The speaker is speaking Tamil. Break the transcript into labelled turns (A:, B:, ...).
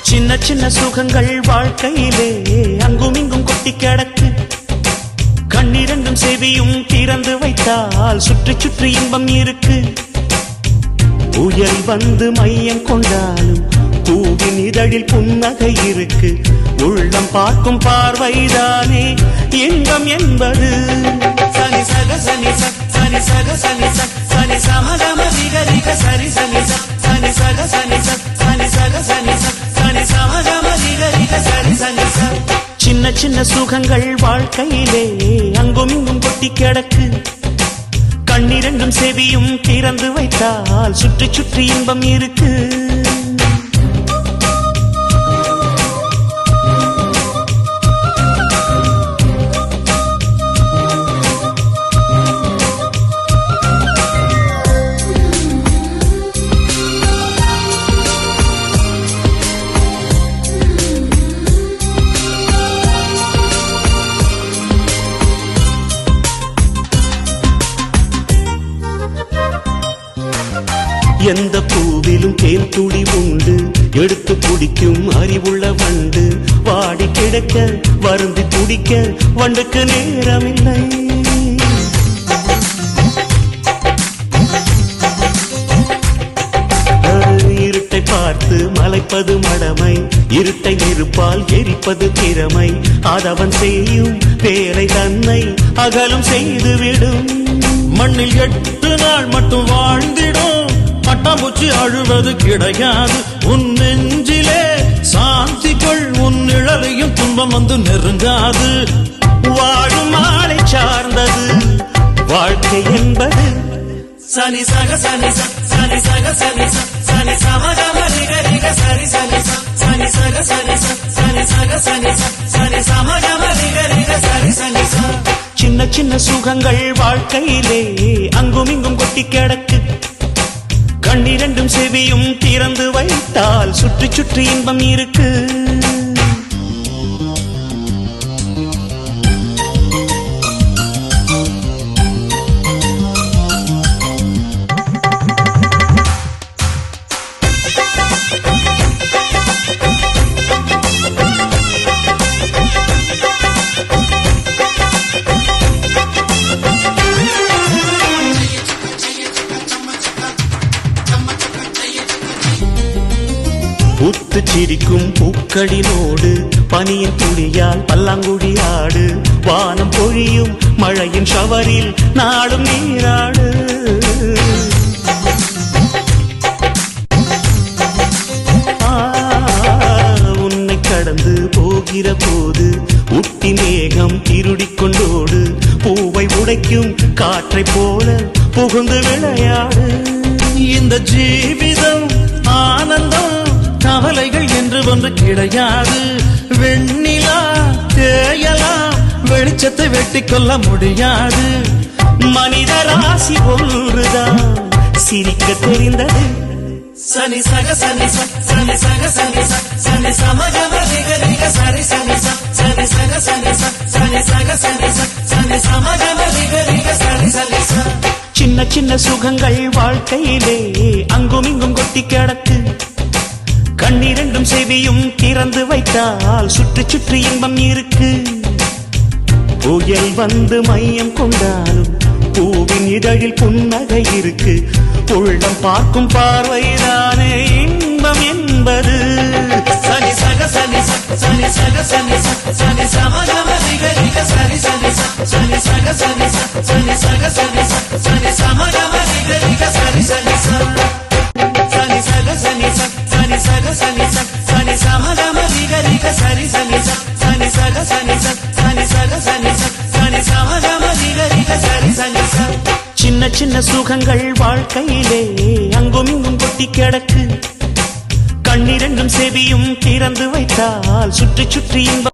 A: சின்ன சின்ன சுகங்கள் வாழ்க்கையிலே அங்கும் இங்கும் கொட்டி கிடக்கு. கண்ணிரண்டும் செவியும் திறந்து வைத்தால் சுற்றி சுற்றி இன்பம் இருக்கு. புயல் வந்து மையம் கொண்டாலும் பூவின் இதழில் புன்னகை இருக்கு. உள்ளம் பார்க்கும் பார்வைதானே இன்பம் என்பது. சனி சக சனி சனி சக சனி சனி சமகம விகரிக சரி சனி சனி சக சனி சனி சக சனி சனி சமகம விகரிக சரி சனி. சின்ன சின்ன சுகங்கள் வாழ்க்கையிலே அங்கும் இங்கும் கொட்டி கிடக்கு. கண்ணிரண்டும் செவியும் திறந்து வைத்தால் சுற்றி சுற்றி இன்பம் இருக்கு. எந்த பூவிலும் தேன் துளி உண்டு, எடுத்து குடிக்கும் அறிவுள்ள வண்டு. வாடி கிடக்க வருந்தி துடிக்க வண்டுக்கு நேரமில்லை. இருட்டை பார்த்து மலைப்பது மடமை, இருட்டை நெருப்பால் எரிப்பது திறமை. அதவன் செய்யும் வேலை தன்னை அகலும் செய்துவிடும்.
B: மண்ணில் 8 நாள் மட்டும் வாழ்ந்திடும், பட்டாம்பூச்சி அழுவது கிடையாது. உன் நெஞ்சிலே சாந்தி கொள், உன் நிழலையும் துன்பம் வந்து நெருங்காது.
A: வாழும் ஆளை சார்ந்தது வாழ்க்கை என்பது.
B: சனி சக சனி சனி சக சனி சனி சமகம ரிக சரி சனி சனி சக சனி சனி சக சனி சனி சமகம ரிக சரி சனி.
A: சின்ன சின்ன சுகங்கள் வாழ்க்கையிலே அங்கும் இங்கும் கொட்டி கிடக்கு. கண்ணிரண்டும் செவியும் திறந்து வைத்தால் சுற்றி சுற்றி இன்பம் இருக்கு. புத்து சிரிக்கும் பூக்களினோடு பனியின் துளியால் பல்லாங்குழி ஆடு. வானம் பொழியும் மழையின் ஷவரில் நாடும் நீராடு. உன்னை கடந்து போகிற போது உட்டி மேகம் திருடிக் கொண்டோடு. பூவை உடைக்கும் காற்றை போல புகுந்து விளையாடு.
B: இந்த ஜீவிதம் ஆனந்தம், கவலைகள் என்று ஒன்று கிடையாது. வெண்ணிலா தேயலாம், வெளிச்சத்தை வெட்டி கொள்ள முடியாது.
A: மனித ராசி ஒன்றுதான் சிரிக்க தெரிந்தது.
B: சனி சக சனி சனி சக சனி சனி சமகம ரிக சரி சனி சனி சக சனி சனி சக சனி சனி சமகம ரிக சரி சனி.
A: சின்ன சின்ன சுகங்கள் வாழ்க்கையிலே அங்கும் இங்கும் கொட்டி கிடக்கு. கண்ணிரண்டும் செவியும் திறந்து வைத்தால் சுற்றி சுற்றி இன்பம் இருக்கு. புயல் வந்து மையம் கொண்டாலும் பூவின் இதழில் புன்னகை இருக்கு. உள்ளம் பார்க்கும் பார்வைதானே இன்பம் என்பது.
B: சனி சக சனி சனி சக சனி சனி சமகம ரிக சரி சனி சனி சக சனி சனி சக சனி சனி சமகம ரிக சரி சனி. சனி சக சனி சனி சக சனி சனி சமகம ரிக சரி சனி சனி சக சனி சனி சக சனி சனி சமகம ரிக சரி சனி.
A: சின்ன சின்ன சுகங்கள் வாழ்க்கையிலே அங்கும் இங்கும் கொட்டி கிடக்கு. கண்ணிரண்டும் செவியும் திறந்து வைத்தால் சுற்றி சுற்றி இன்பம்